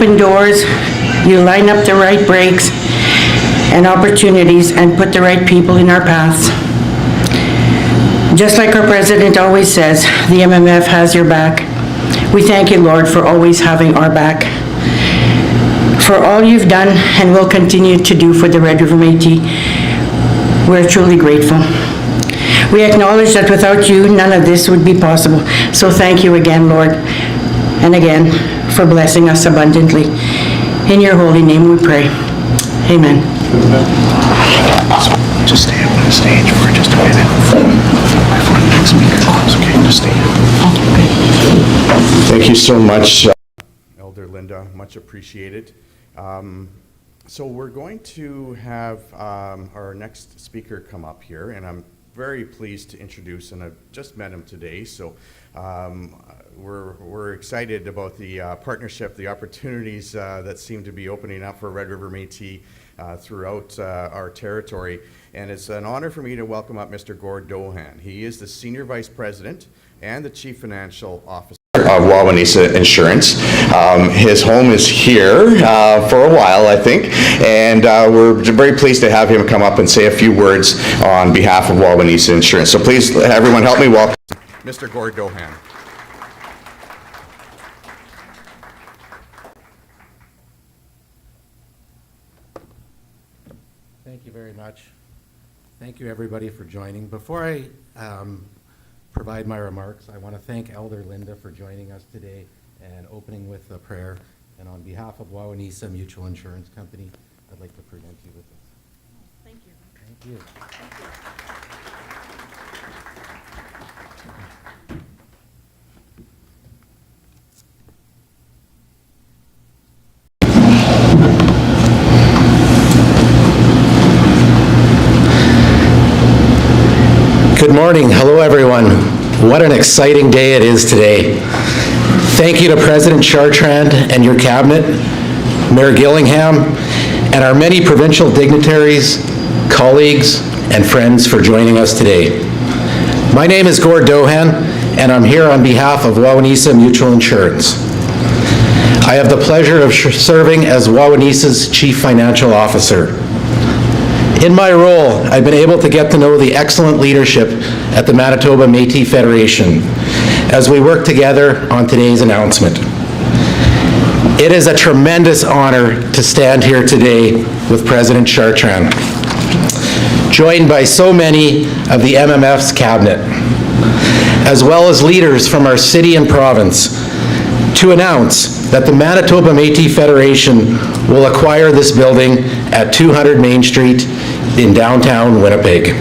Open doors, you line up the right breaks and opportunities and put the right people in our paths. Just like our president always says, the MMF has your back. We thank you, Lord, for always having our back. For all you've done and will continue to do for the Red River Métis, we're truly grateful. We acknowledge that without you, none of this would be possible. So thank you again, Lord, and again, for blessing us abundantly. In your holy name we pray. Amen. Just stay up on the stage for just a minute before the next speaker comes. Okay, just stay up. Thank you so much, Elder Linda. Much appreciated. So we're going to have our next speaker come up here, and I'm very pleased to introduce, and I've just met him today, so we're excited about the partnership, the opportunities that seem to be opening up for Red River Métis throughout our territory. And it's an honor for me to welcome up Mr. Gord Dohan. He is the Senior Vice President and the Chief Financial Officer of Wawanesa Insurance. His home is here for a while, I think, and we're very pleased to have him come up and say a few words on behalf of Wawanesa Insurance. So please, everyone, help me welcome Mr. Gord Dohan. Thank you very much. Thank you, everybody, for joining. Before I provide my remarks, I want to thank Elder Linda for joining us today and opening with a prayer. And on behalf of Wawanesa Mutual Insurance Company, I'd like to present you with this. Thank you. Thank you. Good morning. Hello, everyone. What an exciting day it is today. Thank you to President Chartrand and your cabinet, Mayor Gillingham, and our many provincial dignitaries, colleagues, and friends for joining us today. My name is Gord Dohan, and I'm here on behalf of Wawanesa Mutual Insurance. I have the pleasure of serving as Wawanesa's Chief Financial Officer. In my role, I've been able to get to know the excellent leadership at the Manitoba Métis Federation as we work together on today's announcement. It is a tremendous honor to stand here today with President Chartrand, joined by so many of the MMF's cabinet, as well as leaders from our city and province, to announce that the Manitoba Métis Federation will acquire this building at 200 Main Street in downtown Winnipeg.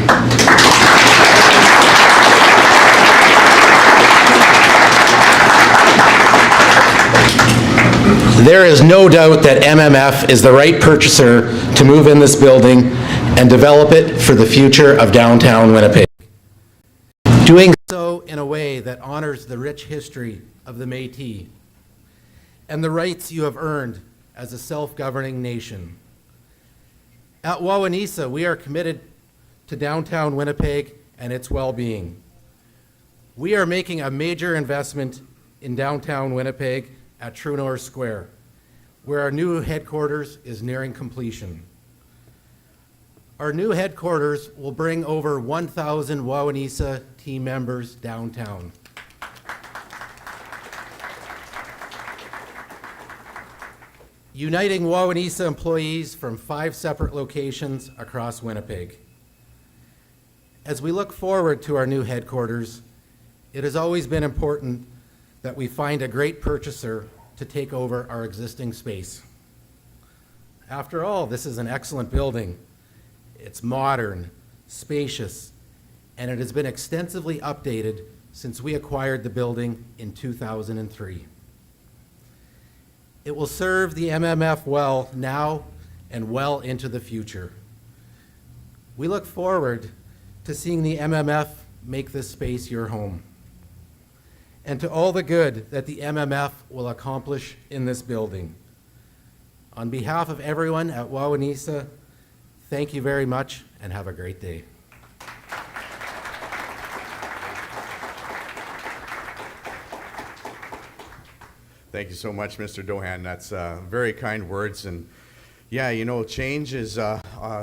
There is no doubt that MMF is the right purchaser to move in this building and develop it for the future of downtown Winnipeg. Doing so in a way that honors the rich history of the Métis and the rights you have earned as a self-governing nation. At Wawanesa, we are committed to downtown Winnipeg and its well-being. We are making a major investment in downtown Winnipeg at True North Square, where our new headquarters is nearing completion. Our new headquarters will bring over 1,000 Wawanesa team members downtown. Uniting Wawanesa employees from 5 separate locations across Winnipeg. As we look forward to our new headquarters, it has always been important that we find a great purchaser to take over our existing space. After all, this is an excellent building. It's modern, spacious, and it has been extensively updated since we acquired the building in 2003. It will serve the MMF well now and well into the future. We look forward to seeing the MMF make this space your home, and to all the good that the MMF will accomplish in this building. On behalf of everyone at Wawanesa, thank you very much and have a great day. Thank you so much, Mr. Dohan. That's very kind words. And yeah, you know, change is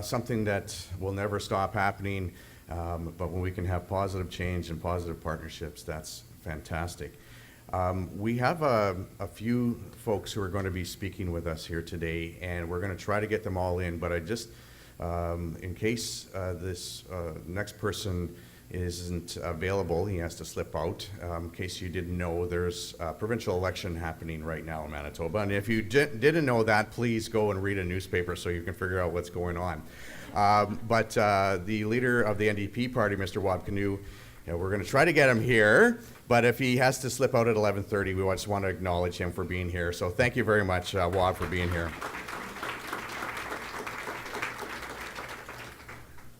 something that will never stop happening. But when we can have positive change and positive partnerships, that's fantastic. We have a few folks who are going to be speaking with us here today, and we're going to try to get them all in. But I just, in case this next person isn't available, he has to slip out. In case you didn't know, there's a provincial election happening right now in Manitoba. And if you didn't know that, please go and read a newspaper so you can figure out what's going on. But the leader of the NDP party, Mr. Wab Canoe, we're going to try to get him here, but if he has to slip out at 11:30, we just want to acknowledge him for being here. So thank you very much, Wab, for being here.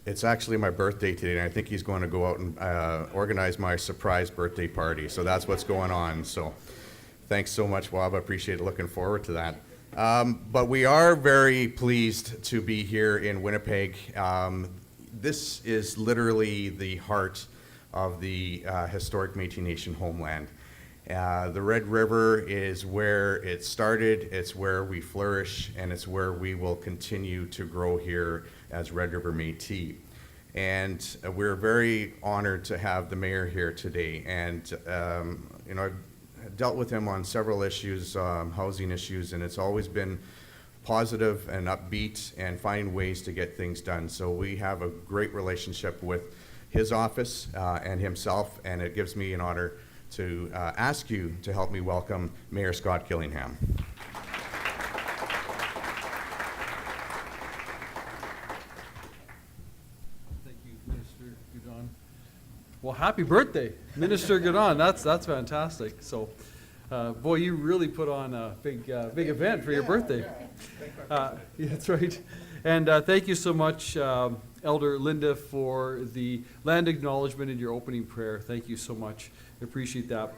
It's actually my birthday today, and I think he's going to go out and organize my surprise birthday party. So that's what's going on. So thanks so much, Wab. I appreciate it. Looking forward to that. But we are very pleased to be here in Winnipeg. This is literally the heart of the historic Métis Nation homeland. The Red River is where it started, it's where we flourish, and it's where we will continue to grow here as Red River Métis. And we're very honored to have the mayor here today. And you know, I've dealt with him on several issues, housing issues, and it's always been positive and upbeat and finding ways to get things done. So we have a great relationship with his office and himself, and it gives me an honor to ask you to help me welcome Mayor Scott Gillingham. Thank you, Minister Goudon. Well, happy birthday, Minister Goudon. That's fantastic. So, boy, you really put on a big event for your birthday. Yeah, that's right. And thank you so much, Elder Linda, for the land acknowledgement in your opening prayer. Thank you so much. I appreciate that.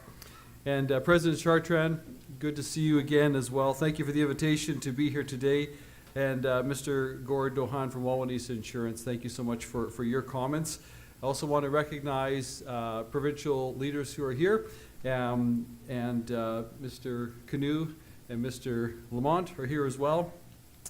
And President Chartrand, good to see you again as well. Thank you for the invitation to be here today. And Mr. Gord Dohan from Wawanesa Insurance, thank you so much for your comments. I also want to recognize provincial leaders who are here, and Mr. Canoe and Mr. Lamont are here as well.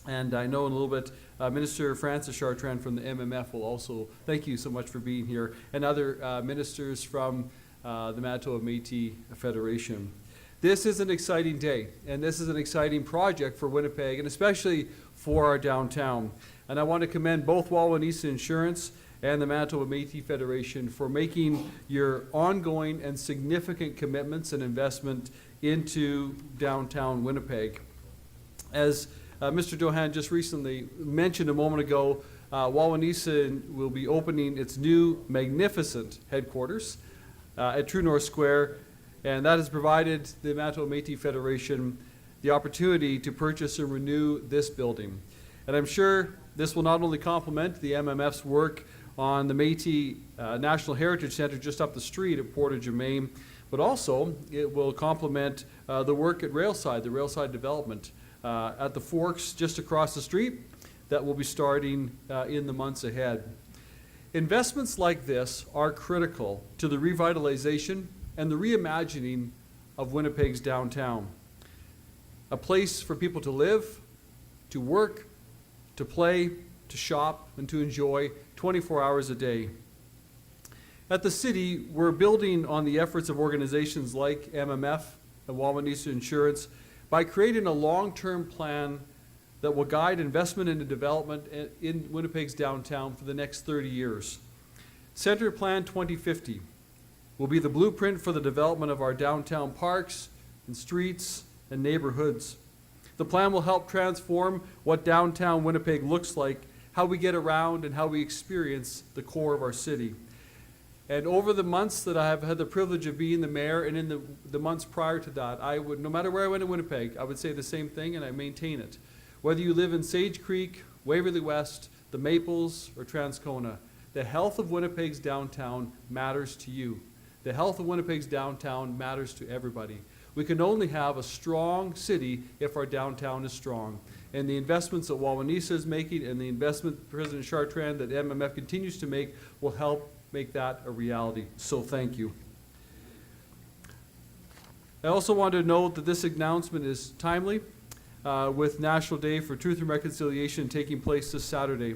And I know in a little bit, Minister Francis Chartrand from the MMF will also, thank you so much for being here, and other ministers from the Manitoba Métis Federation. This is an exciting day, and this is an exciting project for Winnipeg, and especially for our downtown. And I want to commend both Wawanesa Insurance and the Manitoba Métis Federation for making your ongoing and significant commitments and investment into downtown Winnipeg. As Mr. Dohan just recently mentioned a moment ago, Wawanesa will be opening its new magnificent headquarters at True North Square, and that has provided the Manitoba Métis Federation the opportunity to purchase and renew this building. And I'm sure this will not only complement the MMF's work on the Métis National Heritage Center just up the street at Portage-Main, but also it will complement the work at Railside, the Railside development at the Forks just across the street that will be starting in the months ahead. Investments like this are critical to the revitalization and the reimagining of Winnipeg's downtown. A place for people to live, to work, to play, to shop, and to enjoy 24 hours a day. At the city, we're building on the efforts of organizations like MMF and Wawanesa Insurance by creating a long-term plan that will guide investment into development in Winnipeg's downtown for the next 30 years. Centre Plan 2050 will be the blueprint for the development of our downtown parks and streets and neighborhoods. The plan will help transform what downtown Winnipeg looks like, how we get around, and how we experience the core of our city. And over the months that I have had the privilege of being the mayor, and in the months prior to that, I would, no matter where I went in Winnipeg, I would say the same thing, and I maintain it. Whether you live in Sage Creek, Waverly West, the Maples, or Transcona, the health of Winnipeg's downtown matters to you. The health of Winnipeg's downtown matters to everybody. We can only have a strong city if our downtown is strong. And the investments that Wawanesa is making and the investment President Chartrand that MMF continues to make will help make that a reality. So thank you. I also wanted to note that this announcement is timely with National Day for Truth and Reconciliation taking place this Saturday.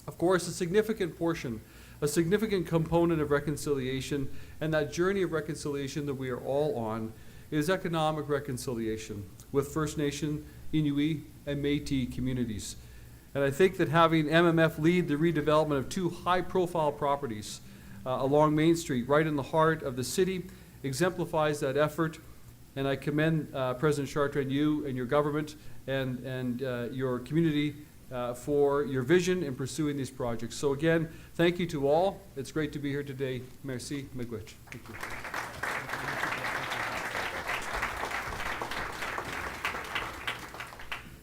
Of course, a significant portion, a significant component of reconciliation and that journey of reconciliation that we are all on is economic reconciliation with First Nation, Inuit, and Métis communities. And I think that having MMF lead the redevelopment of two high-profile properties along Main Street, right in the heart of the city, exemplifies that effort. And I commend President Chartrand, you and your government and your community for your vision in pursuing these projects. So again, thank you to all. It's great to be here today. Merci, miigwech. Thank you.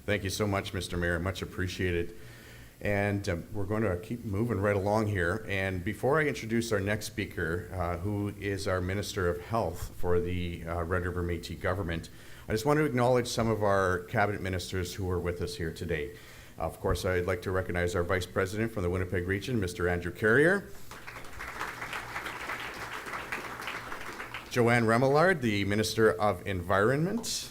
Thank you so much, Mr. Mayor. Much appreciated. And we're going to keep moving right along here. And before I introduce our next speaker, who is our Minister of Health for the Red River Métis government, I just want to acknowledge some of our cabinet ministers who are with us here today. Of course, I'd like to recognize our Vice President from the Winnipeg region, Mr. Andrew Carrier. Joanne Remillard, the Minister of Environment.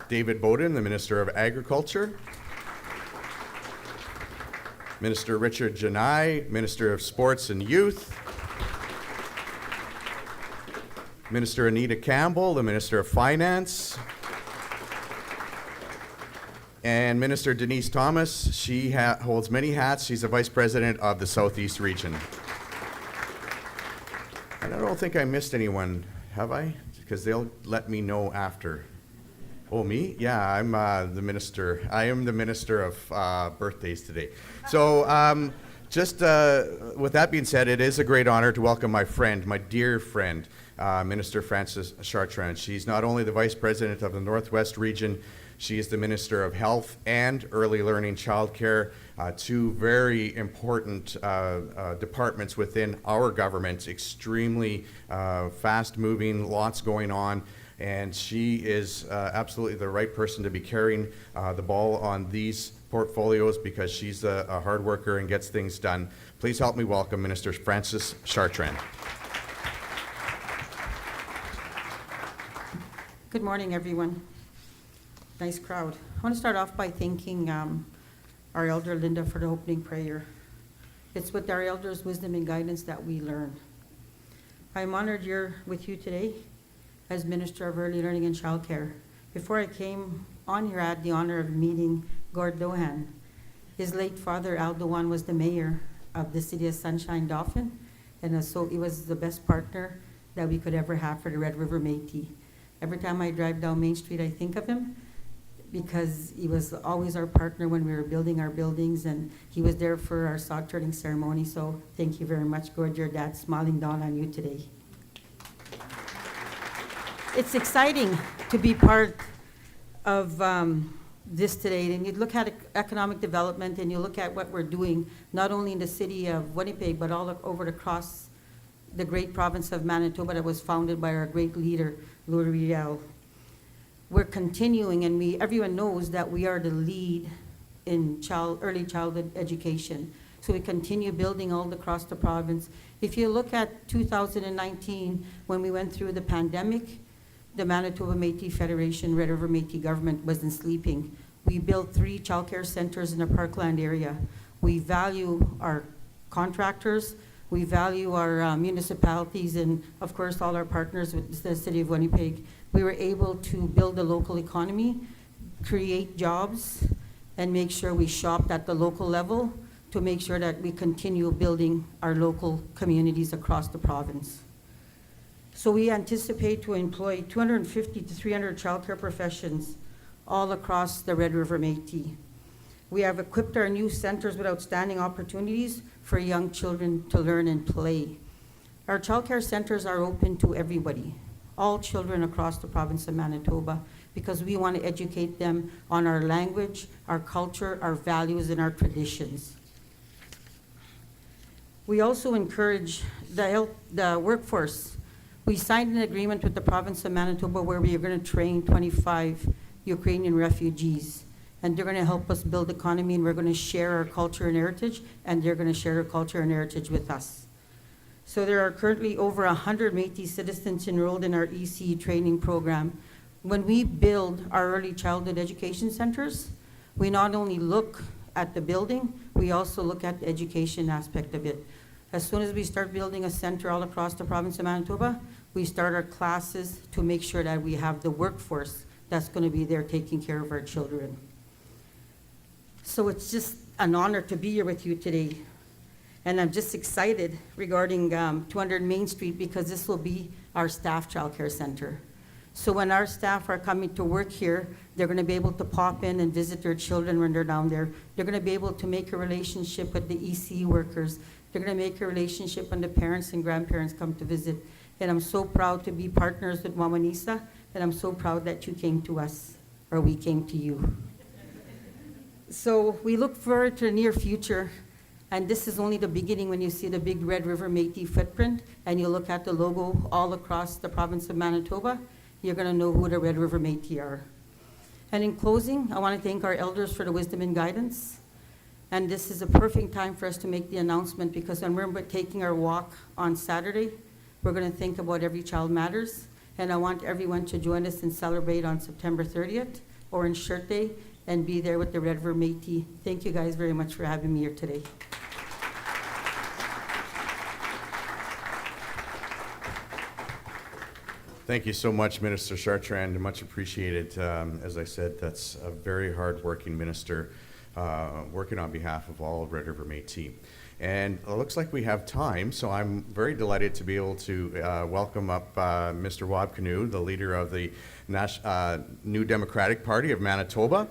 David Bowden, the Minister of Agriculture. Minister Richard Janai, Minister of Sports and Youth. Minister Anita Campbell, the Minister of Finance. And Minister Denise Thomas, she holds many hats. She's the Vice President of the Southeast Region. And I don't think I missed anyone, have I? Because they'll let me know after. Oh, me? Yeah, I'm the minister. I am the minister of birthdays today. So just with that being said, it is a great honor to welcome my friend, my dear friend, Minister Frances Chartrand. She's not only the Vice President of the Northwest Region, she is the Minister of Health and Early Learning Childcare, two very important departments within our government, extremely fast-moving, lots going on. And she is absolutely the right person to be carrying the ball on these portfolios because she's a hard worker and gets things done. Please help me welcome Minister Frances Chartrand. Good morning, everyone. Nice crowd. I want to start off by thanking our elder Linda for the opening prayer. It's with our elders' wisdom and guidance that we learn. I'm honored you're with you today as Minister of Early Learning and Childcare. Before I came on here, I had the honor of meeting Gord Dohan. His late father, Al Dohan, was the mayor of the city of Sunshine Dauphin, and so he was the best partner that we could ever have for the Red River Métis. Every time I drive down Main Street, I think of him because he was always our partner when we were building our buildings, and he was there for our sod turning ceremony. So thank you very much, Gord. Your dad's smiling down on you today. It's exciting to be part of this today. And you look at economic development and you look at what we're doing, not only in the city of Winnipeg, but all over across the great province of Manitoba that was founded by our great leader, Louis Riel. We're continuing, and everyone knows that we are the lead in early childhood education. So we continue building all across the province. If you look at 2019, when we went through the pandemic, the Manitoba Métis Federation, Red River Métis government wasn't sleeping. We built 3 childcare centers in the Parkland area. We value our contractors, we value our municipalities, and of course all our partners with the city of Winnipeg. We were able to build a local economy, create jobs, and make sure we shopped at the local level to make sure that we continue building our local communities across the province. So we anticipate to employ 250 to 300 childcare professions all across the Red River Métis. We have equipped our new centers with outstanding opportunities for young children to learn and play. Our childcare centers are open to everybody, all children across the province of Manitoba, because we want to educate them on our language, our culture, our values, and our traditions. We also encourage the workforce. We signed an agreement with the province of Manitoba where we are going to train 25 Ukrainian refugees, and they're going to help us build economy, and we're going to share our culture and heritage, and they're going to share their culture and heritage with us. So there are currently over 100 Métis citizens enrolled in our EC training program. When we build our early childhood education centers, we not only look at the building, we also look at the education aspect of it. As soon as we start building a center all across the province of Manitoba, we start our classes to make sure that we have the workforce that's going to be there taking care of our children. So it's just an honor to be here with you today. And I'm just excited regarding 200 Main Street because this will be our staff childcare center. So when our staff are coming to work here, they're going to be able to pop in and visit their children when they're down there. They're going to be able to make a relationship with the EC workers. They're going to make a relationship when the parents and grandparents come to visit. And I'm so proud to be partners with Wawanesa, and I'm so proud that you came to us, or we came to you. So we look forward to the near future. And this is only the beginning when you see the big Red River Métis footprint and you look at the logo all across the province of Manitoba, you're going to know who the Red River Métis are. And in closing, I want to thank our elders for the wisdom and guidance. And this is a perfect time for us to make the announcement because when we're taking our walk on Saturday, we're going to think about Every Child Matters. And I want everyone to join us and celebrate on September 30th, Orange Shirt Day, and be there with the Red River Métis. Thank you guys very much for having me here today. Thank you so much, Minister Chartrand, much appreciated. As I said, that's a very hard-working minister working on behalf of all Red River Métis. And it looks like we have time, so I'm very delighted to be able to welcome up Mr. Wab Canoe, the leader of the New Democratic Party of Manitoba.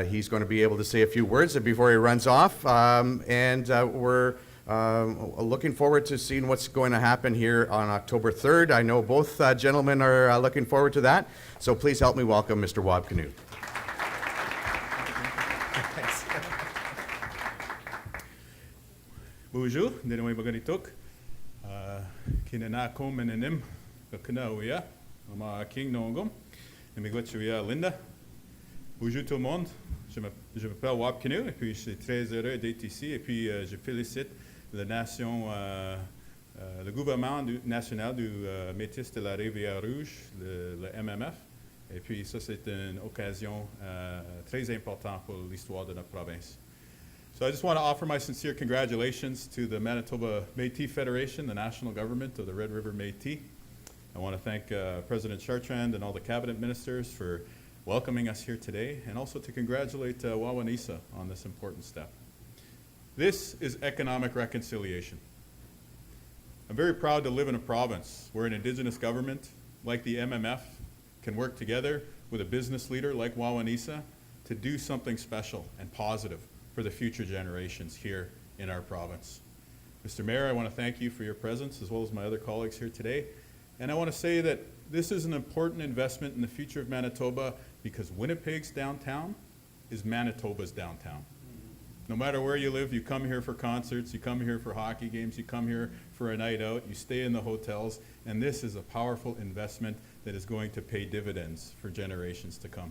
He's going to be able to say a few words before he runs off, and we're looking forward to seeing what's going to happen here on October 3rd. I know both gentlemen are looking forward to that, so please help me welcome Mr. Wab Canoe. Bonjour, Nenoy Bagaritok. Kinana kom menenim, Kanawia, Ama King Nongom, et Linda. Bonjour tout le monde, je m'appelle Wab Canoe et puis je suis très heureux d'être ici et puis je félicite le gouvernement national du Métis de la Rivière-Rouge, le MMF. Et puis ça c'est une occasion très importante pour l'histoire de notre province. So I just want to offer my sincere congratulations to the Manitoba Métis Federation, the national government of the Red River Métis. I want to thank President Chartrand and all the cabinet ministers for welcoming us here today, and also to congratulate Wawanesa on this important step. This is economic reconciliation. I'm very proud to live in a province where an Indigenous government like the MMF can work together with a business leader like Wawanesa to do something special and positive for the future generations here in our province. Mr. Mayor, I want to thank you for your presence as well as my other colleagues here today. And I want to say that this is an important investment in the future of Manitoba because Winnipeg's downtown is Manitoba's downtown. No matter where you live, you come here for concerts, you come here for hockey games, you come here for a night out, you stay in the hotels, and this is a powerful investment that is going to pay dividends for generations to come.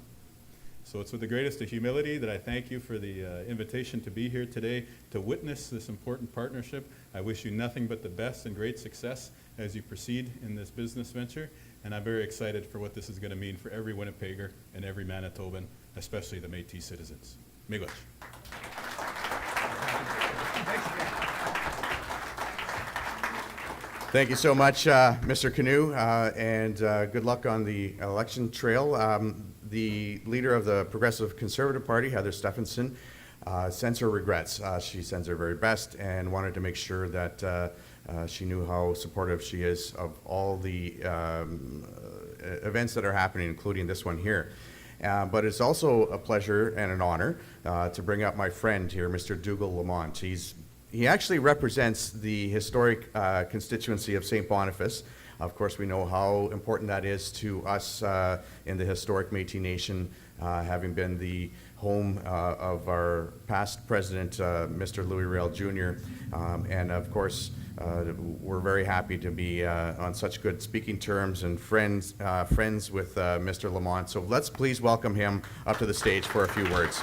So it's with the greatest of humility that I thank you for the invitation to be here today to witness this important partnership. I wish you nothing but the best and great success as you proceed in this business venture, and I'm very excited for what this is going to mean for every Winnipegger and every Manitoban, especially the Métis citizens. Miigwech. Thank you so much, Mr. Canoe, and good luck on the election trail. The leader of the Progressive Conservative Party, Heather Stephenson, sends her regrets. She sends her very best and wanted to make sure that she knew how supportive she is of all the events that are happening, including this one here. But it's also a pleasure and an honor to bring up my friend here, Mr. Dougal Lamont. He actually represents the historic constituency of St. Boniface. Of course, we know how important that is to us in the historic Métis Nation, having been the home of our past president, Mr. Louis Riel Jr. And of course, we're very happy to be on such good speaking terms and friends with Mr. Lamont. So let's please welcome him up to the stage for a few words.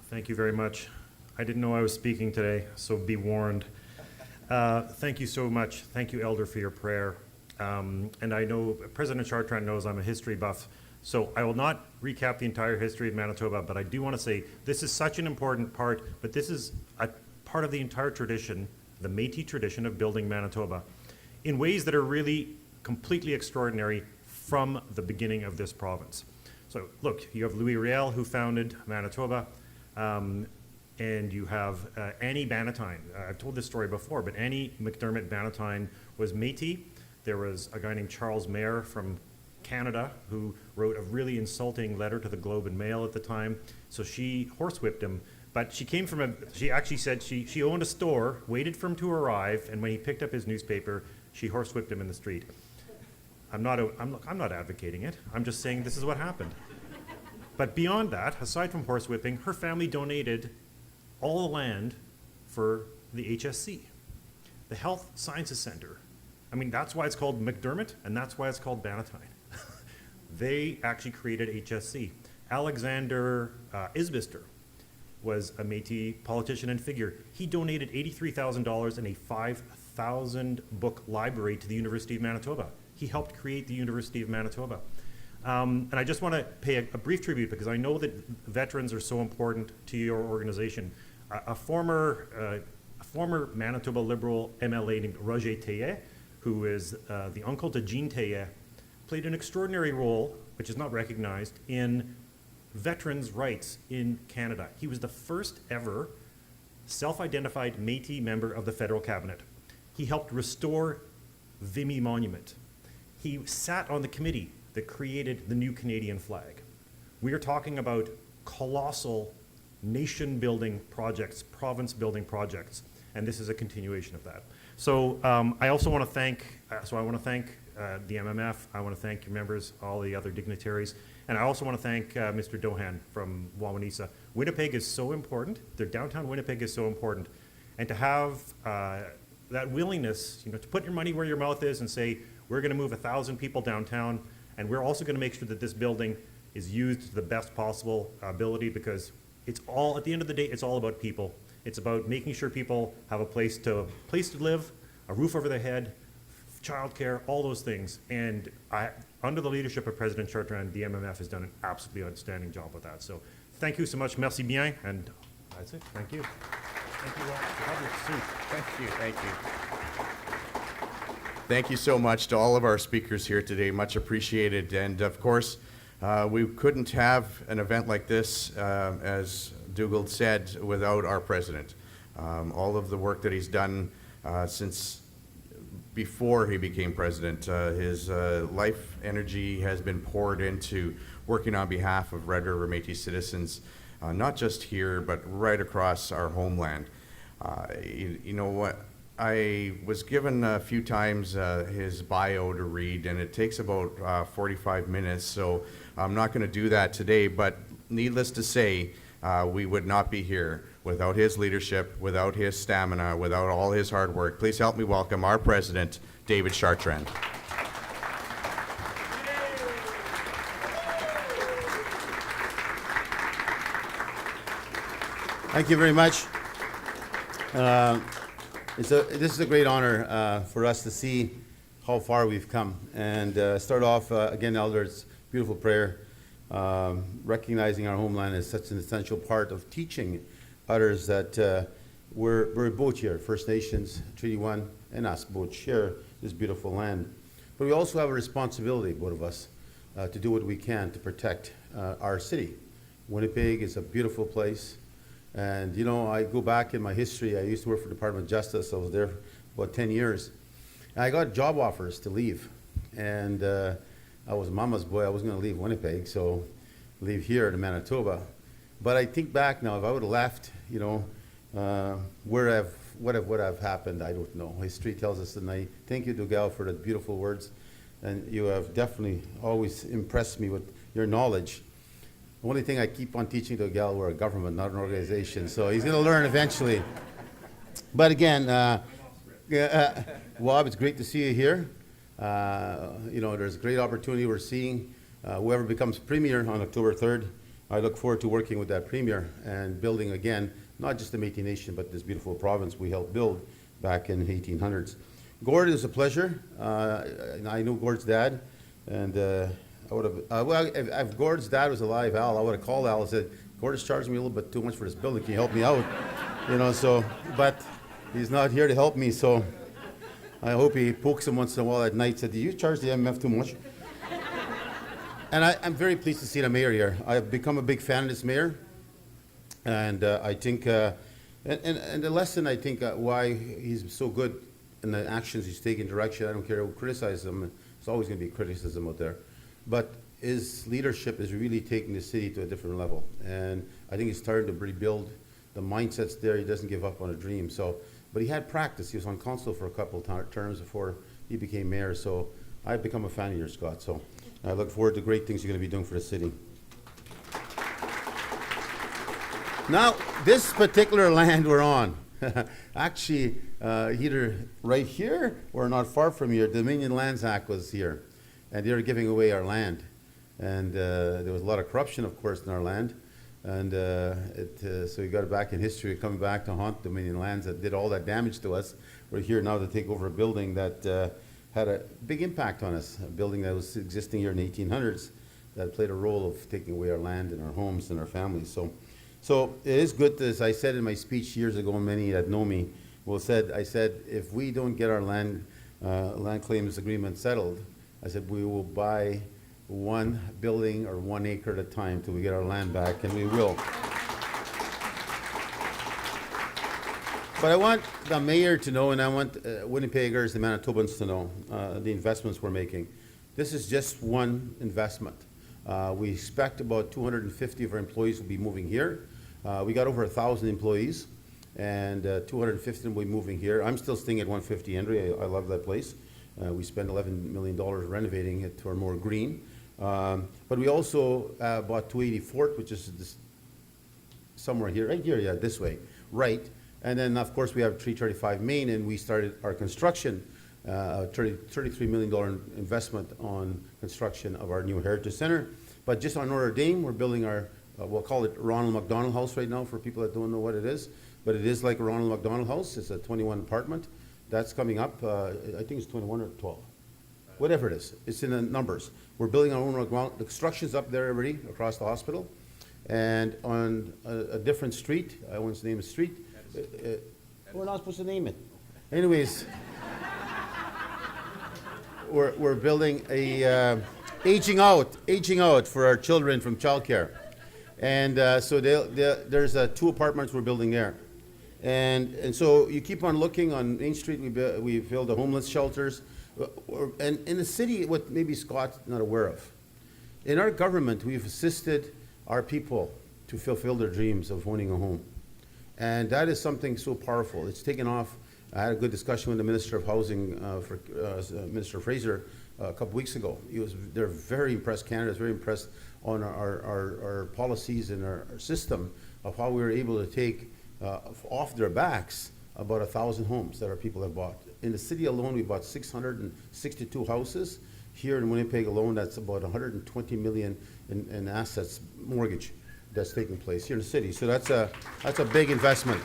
Thank you very much. I didn't know I was speaking today, so be warned. Thank you so much. Thank you, Elder, for your prayer. And I know President Chartrand knows I'm a history buff, so I will not recap the entire history of Manitoba, but I do want to say this is such an important part, but this is a part of the entire tradition, the Métis tradition of building Manitoba, in ways that are really completely extraordinary from the beginning of this province. So look, you have Louis Riel, who founded Manitoba, and you have Annie Bannatyne. I've told this story before, but Annie McDermott Bannatyne was Métis. There was a guy named Charles Mayer from Canada who wrote a really insulting letter to the Globe and Mail at the time. So she horsewhipped him. But she came from she actually said she owned a store, waited for him to arrive, and when he picked up his newspaper, she horsewhipped him in the street. I'm not advocating it. I'm just saying this is what happened. But beyond that, aside from horsewhipping, her family donated all the land for the HSC, the Health Sciences Center. I mean, that's why it's called McDermott, and that's why it's called Bannatyne. They actually created HSC. Alexander Isbister was a Métis politician and figure. He donated $83,000 and a 5,000 book library to the University of Manitoba. He helped create the University of Manitoba. And I just want to pay a brief tribute because I know that veterans are so important to your organization. A former Manitoba Liberal MLA named Roger Théier, who is the uncle to Jean Théier, played an extraordinary role, which is not recognized, in veterans' rights in Canada. He was the first ever self-identified Métis member of the federal cabinet. He helped restore Vimy Monument. He sat on the committee that created the new Canadian flag. We are talking about colossal nation-building projects, province-building projects, and this is a continuation of that. So I also want to thank, the MMF, I want to thank your members, all the other dignitaries, and I also want to thank Mr. Dohan from Wawanesa. Winnipeg is so important, their downtown Winnipeg is so important, and to have that willingness, to put your money where your mouth is and say, we're going to move 1,000 people downtown, and we're also going to make sure that this building is used to the best possible ability, because it's all, at the end of the day, it's all about people. It's about making sure people have a place to live, a roof over their head, childcare, all those things. And under the leadership of President Chartrand, the MMF has done an absolutely outstanding job with that. So thank you so much. Merci bien. And that's it. Thank you. Thank you all. Have your seat. Thank you, thank you. Thank you so much to all of our speakers here today, much appreciated. And of course, we couldn't have an event like this, as Dougal said, without our president. All of the work that he's done since before he became president, his life energy has been poured into working on behalf of Red River Métis citizens, not just here, but right across our homeland. You know what? I was given a few times his bio to read, and it takes about 45 minutes, so I'm not going to do that today, but needless to say, we would not be here without his leadership, without his stamina, without all his hard work. Please help me welcome our president, David Chartrand. Thank you very much. This is a great honor for us to see how far we've come. And start off, again, Elder's beautiful prayer, recognizing our homeland as such an essential part of teaching others that we're both here, First Nations, Treaty 1, and us both share this beautiful land. But we also have a responsibility, both of us, to do what we can to protect our city. Winnipeg is a beautiful place. And I go back in my history, I used to work for the Department of Justice. I was there for about 10 years. And I got job offers to leave. And I was mama's boy, I wasn't gonna leave Winnipeg, so leave here to Manitoba. But I think back now, if I would've left, what would have happened, I don't know. History tells us tonight. Thank you, Dougal, for the beautiful words. And you have definitely always impressed me with your knowledge. The only thing I keep on teaching Dougal, we're a government, not an organization, so he's going to learn eventually. But again, Wab, it's great to see you here. There's a great opportunity we're seeing. Whoever becomes premier on October 3rd, I look forward to working with that premier and building, again, not just the Métis Nation, but this beautiful province we helped build back in the 1800s. Gord, it was a pleasure. I knew Gord's dad, and I would have, well, if Gord's dad was alive, Al, I would have called Al and said, Gord is charging me a little bit too much for this building. Can you help me out? You know, so, but he's not here to help me, so I hope he pokes him once in a while at night, said, do you charge the MF too much? And I'm very pleased to see the mayor here. I've become a big fan of this mayor, and I think, and the lesson, I think, why he's so good in the actions he's taking, direction, I don't care who criticizes him, there's always going to be criticism out there. But his leadership is really taking the city to a different level. And I think he's starting to rebuild the mindsets there. He doesn't give up on a dream. So, but he had practice. He was on council for a couple of terms before he became mayor. So I've become a fan of yours, Scott. So I look forward to great things you're going to be doing for the city. Now, this particular land we're on, actually, either right here or not far from here, Dominion Lands Act was here. And they were giving away our land. And there was a lot of corruption, of course, in our land. And so we got it back in history, coming back to haunt Dominion Lands that did all that damage to us. We're here now to take over a building that had a big impact on us, a building that was existing here in the 1800s that played a role of taking away our land and our homes and our families. So it is good, as I said in my speech years ago, many that know me I said, if we don't get our land claims agreement settled, I said, we will buy one building or 1 acre at a time till we get our land back, and we will. But I want the mayor to know, and I want Winnipeggers and Manitobans to know the investments we're making. This is just one investment. We expect about 250 of our employees will be moving here. We got over 1,000 employees, and 250 will be moving here. I'm still staying at 150 Henry. I love that place. We spent $11 million renovating it to more green. But we also bought 280 Fort, which is this, somewhere here, right here, yeah, this way, right. And then, of course, we have 335 Main, and we started our construction, $33 million investment on construction of our new Heritage Center. But just on Notre Dame, we're building our, we'll call it Ronald McDonald House right now for people that don't know what it is. But it is like a Ronald McDonald House. It's a 21 apartment. That's coming up, I think it's 21 or 12. Whatever it is, it's in the numbers. We're building our own ground. The construction's up there already across the hospital. And on a different street, I won't name a street. We're not supposed to name it. Anyways, we're building a aging out for our children from childcare. And so there's 2 apartments we're building there. And so you keep on looking on Main Street, we build the homeless shelters. And in the city, what maybe Scott's not aware of, in our government, we've assisted our people to fulfill their dreams of owning a home. And that is something so powerful. It's taken off. I had a good discussion with the Minister of Housing, Minister Fraser, a couple weeks ago. They're very impressed, Canada's very impressed on our policies and our system of how we were able to take off their backs about 1,000 homes that our people have bought. In the city alone, we bought 662 houses. Here in Winnipeg alone, that's about 120 million in assets, mortgage, that's taking place here in the city. So that's a big investment.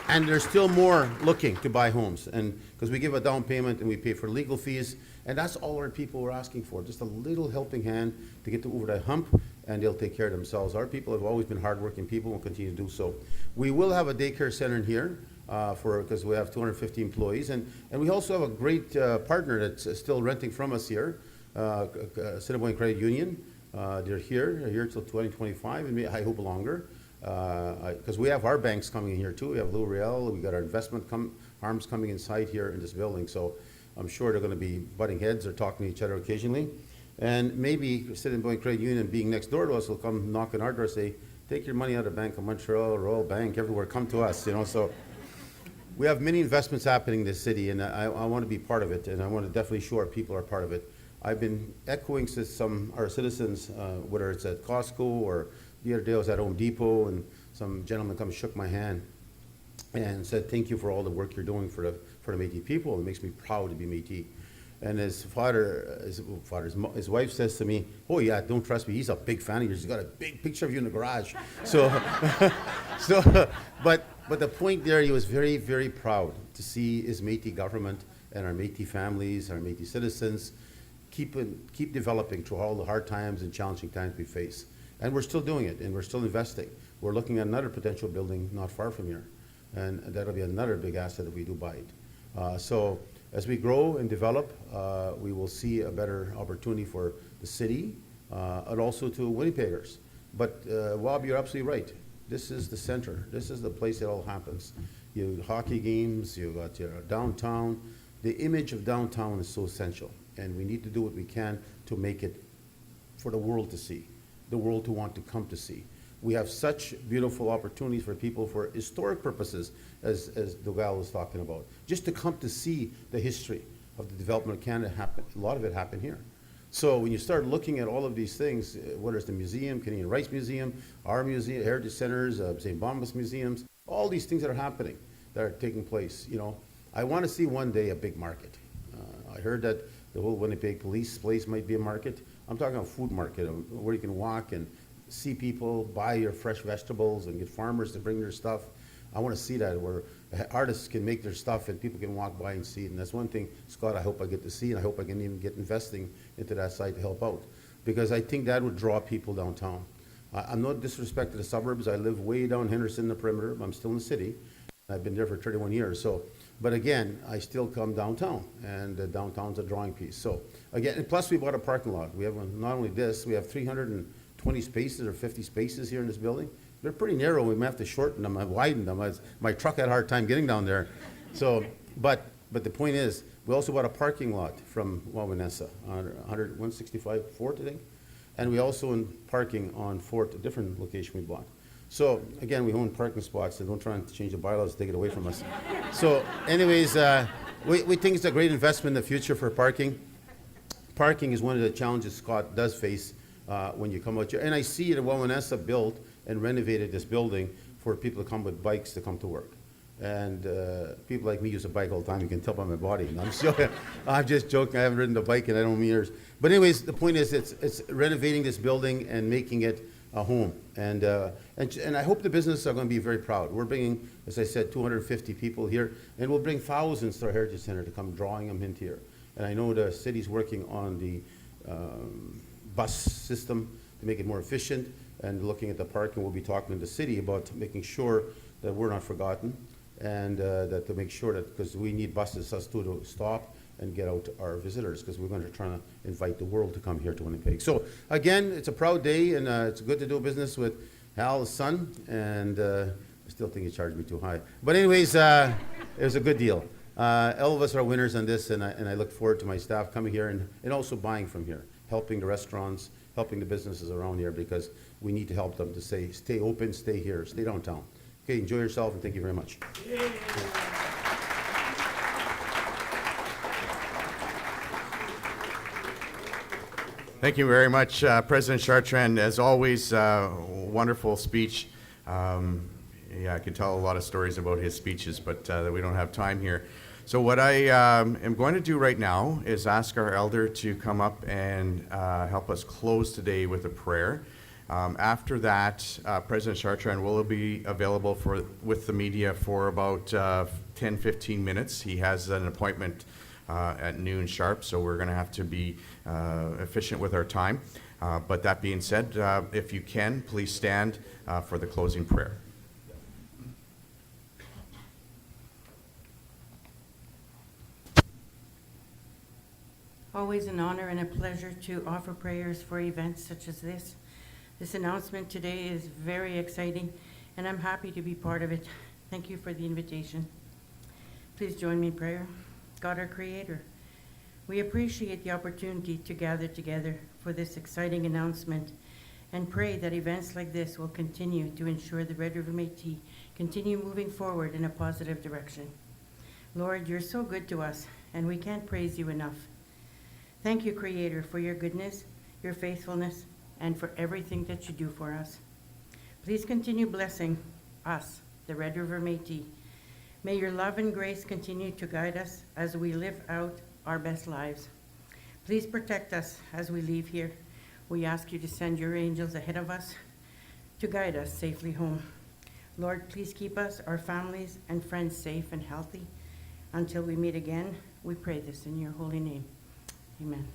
And there's still more looking to buy homes, and because we give a down payment and we pay for legal fees, and that's all our people are asking for, just a little helping hand to get over that hump, and they'll take care of themselves. Our people have always been hardworking people and will continue to do so. We will have a daycare center in here because we have 250 employees, and we also have a great partner that's still renting from us here, Assiniboine Credit Union. They're here till 2025, and I hope longer. Because we have our banks coming in here too. We have Lou Real, we got our investment arms coming inside here in this building. So I'm sure they're going to be butting heads or talking to each other occasionally. And maybe Assiniboine Credit Union being next door to us will come knock on our door and say, take your money out of Bank of Montreal, Royal Bank, everywhere, come to us, you know. So we have many investments happening in this city, and I want to be part of it, and I want to definitely show our people are part of it. I've been echoing to some our citizens, whether it's at Costco or the other day I was at Home Depot, and some gentleman come and shook my hand and said, thank you for all the work you're doing for the Métis people. It makes me proud to be Métis. And his his wife says to me, "Oh yeah, don't trust me. He's a big fan of yours. He's got a big picture of you in the garage." So, but the point there, he was very, very proud to see his Métis government and our Métis families, our Métis citizens, keep developing through all the hard times and challenging times we face. And we're still doing it, and we're still investing. We're looking at another potential building not far from here, and that'll be another big asset if we do buy it. So as we grow and develop, we will see a better opportunity for the city and also to Winnipeggers. But Wab, you're absolutely right. This is the center. This is the place it all happens. You hockey games, you got your downtown. The image of downtown is so essential, and we need to do what we can to make it for the world to see, the world to want to come to see. We have such beautiful opportunities for people for historic purposes, as Dougal was talking about, just to come to see the history of the development of Canada happen. A lot of it happened here. So when you start looking at all of these things, whether it's the museum, Canadian Rights Museum, our museum, heritage centers, St. Bombas museums, all these things that are happening, that are taking place, you know, I want to see one day a big market. I heard that the whole Winnipeg police place might be a market. I'm talking about food market, where you can walk and see people buy your fresh vegetables and get farmers to bring their stuff. I want to see that, where artists can make their stuff and people can walk by and see it. And that's one thing, Scott, I hope I get to see, and I hope I can even get investing into that site to help out. Because I think that would draw people downtown. I'm not disrespect to the suburbs. I live way down Henderson, the perimeter. I'm still in the city. I've been there for 31 years. So, but again, I still come downtown, and downtown's a drawing piece. So again, and plus we bought a parking lot. We have not only this, we have 320 spaces or 50 spaces here in this building. They're pretty narrow. We might have to shorten them. I've widened them. My truck had a hard time getting down there. So, but the point is, we also bought a parking lot from Wawanesa on 165 Fort, I think. And we also own parking on Fort, a different location we bought. So again, we own parking spots, and don't try and change the bylaws to take it away from us. So anyways, we think it's a great investment in the future for parking. Parking is one of the challenges Scott does face when you come out here. And I see that Wawanesa built and renovated this building for people to come with bikes to come to work. And people like me use a bike all the time. You can tell by my body. And I'm just joking. I haven't ridden a bike in I don't know years. But anyways, the point is, it's renovating this building and making it a home. And I hope the businesses are going to be very proud. We're bringing, as I said, 250 people here, and we'll bring thousands to our Heritage Center to come drawing them into here. And I know the city's working on the bus system to make it more efficient, and looking at the park, and we'll be talking to the city about making sure that we're not forgotten, and that to make sure that, because we need buses, us too, to stop and get out our visitors, because we're going to try to invite the world to come here to Winnipeg. So again, it's a proud day, and it's good to do business with Hal's son, and I still think he charged me too high. But anyways, it was a good deal. All of us are winners on this, and I look forward to my staff coming here and also buying from here, helping the restaurants, helping the businesses around here, because we need to help them to say, stay open, stay here, stay downtown. Okay, enjoy yourself, and thank you very much. Thank you very much, President Chartrand. As always, wonderful speech. Yeah, I could tell a lot of stories about his speeches, but we don't have time here. So what I am going to do right now is ask our elder to come up and help us close today with a prayer. After that, President Chartrand will be available with the media for about 10-15 minutes. He has an appointment at noon sharp, so we're going to have to be efficient with our time. But that being said, if you can, please stand for the closing prayer. Always an honor and a pleasure to offer prayers for events such as this. This announcement today is very exciting, and I'm happy to be part of it. Thank you for the invitation. Please join me in prayer. God, our Creator, we appreciate the opportunity to gather together for this exciting announcement, and pray that events like this will continue to ensure the Red River Métis continue moving forward in a positive direction. Lord, you're so good to us, and we can't praise you enough. Thank you, Creator, for your goodness, your faithfulness, and for everything that you do for us. Please continue blessing us, the Red River Métis. May your love and grace continue to guide us as we live out our best lives. Please protect us as we leave here. We ask you to send your angels ahead of us to guide us safely home. Lord, please keep us, our families, and friends safe and healthy. Until we meet again, we pray this in your holy name. Amen.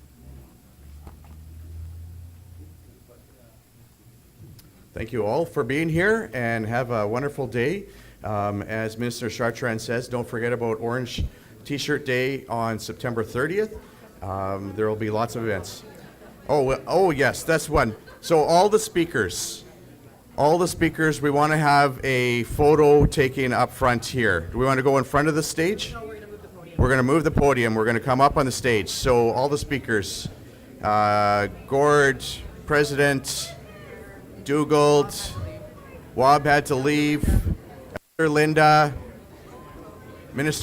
Thank you all for being here, and have a wonderful day. As Minister Chartrand says, don't forget about Orange T-shirt Day on September 30th. There will be lots of events. Oh yes, that's one. So all the speakers, we want to have a photo taken up front here. Do we want to go in front of the stage? No, we're going to move the podium. We're going to move the podium. We're going to come up on the stage. So all the speakers, Gord, President, Dougal, Wab had to leave, Linda, Minister